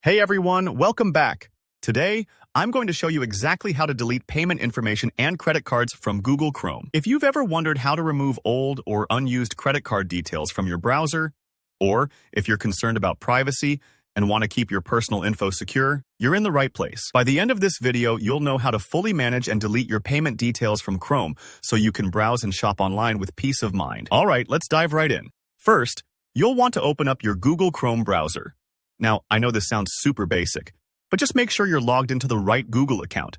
Hey everyone, welcome back. Today, I'm going to show you exactly how to delete payment information and credit cards from Google Chrome. If you've ever wondered how to remove old or unused credit card details from your browser, or if you're concerned about privacy and want to keep your personal info secure, you're in the right place. By the end of this video, you'll know how to fully manage and delete your payment details from Chrome so you can browse and shop online with peace of mind. All right, let's dive right in. First, you'll want to open up your Google Chrome browser. Now, I know this sounds super basic, but just make sure you're logged into the right Google account,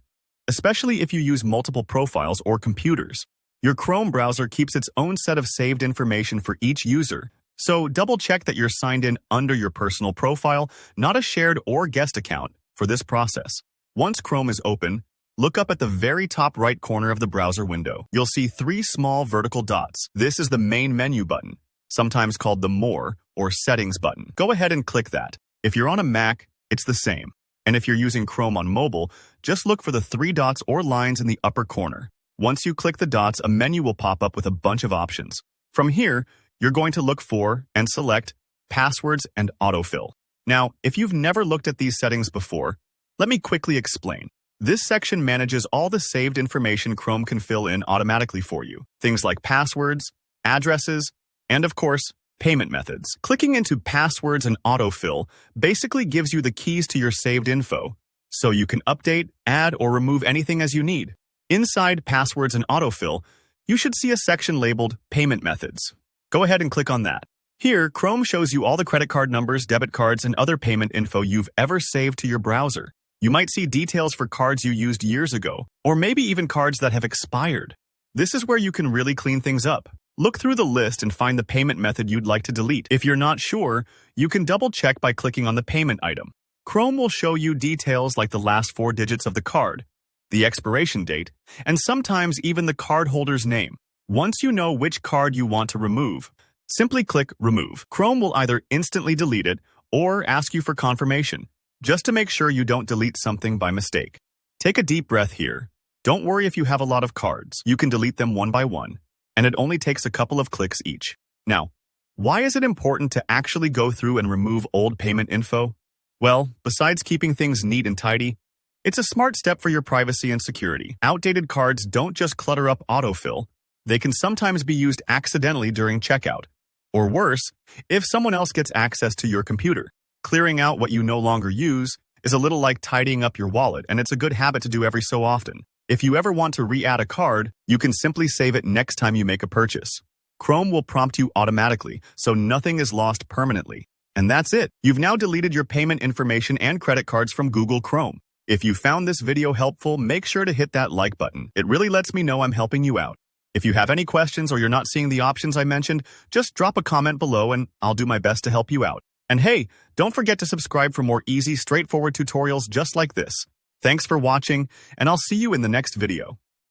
especially if you use multiple profiles or computers. Your Chrome browser keeps its own set of saved information for each user, so double-check that you're signed in under your personal profile, not a shared or guest account, for this process. Once Chrome is open, look up at the very top right corner of the browser window. You'll see three small vertical dots. This is the main menu button, sometimes called the More or Settings button. Go ahead and click that. If you're on a Mac, it's the same. And if you're using Chrome on mobile, just look for the three dots or lines in the upper corner. Once you click the dots, a menu will pop up with a bunch of options. From here, you're going to look for and select Passwords and Autofill. Now, if you've never looked at these settings before, let me quickly explain. This section manages all the saved information Chrome can fill in automatically for you. Things like passwords, addresses, and of course, payment methods. Clicking into Passwords and Autofill basically gives you the keys to your saved info, so you can update, add, or remove anything as you need. Inside Passwords and Autofill, you should see a section labeled Payment Methods. Go ahead and click on that. Here, Chrome shows you all the credit card numbers, debit cards, and other payment info you've ever saved to your browser. You might see details for cards you used years ago, or maybe even cards that have expired. This is where you can really clean things up. Look through the list and find the payment method you'd like to delete. If you're not sure, you can double-check by clicking on the payment item. Chrome will show you details like the last four digits of the card, the expiration date, and sometimes even the cardholder's name. Once you know which card you want to remove, simply click Remove. Chrome will either instantly delete it or ask you for confirmation, just to make sure you don't delete something by mistake. Take a deep breath here. Don't worry if you have a lot of cards. You can delete them one by one, and it only takes a couple of clicks each. Now, why is it important to actually go through and remove old payment info? Well, besides keeping things neat and tidy, it's a smart step for your privacy and security. Outdated cards don't just clutter up autofill, they can sometimes be used accidentally during checkout. Or worse, if someone else gets access to your computer. Clearing out what you no longer use is a little like tidying up your wallet, and it's a good habit to do every so often. If you ever want to re-add a card, you can simply save it next time you make a purchase. Chrome will prompt you automatically, so nothing is lost permanently. And that's it. You've now deleted your payment information and credit cards from Google Chrome. If you found this video helpful, make sure to hit that like button. It really lets me know I'm helping you out. If you have any questions or you're not seeing the options I mentioned, just drop a comment below and I'll do my best to help you out. And hey, don't forget to subscribe for more easy, straightforward tutorials just like this. Thanks for watching, and I'll see you in the next video.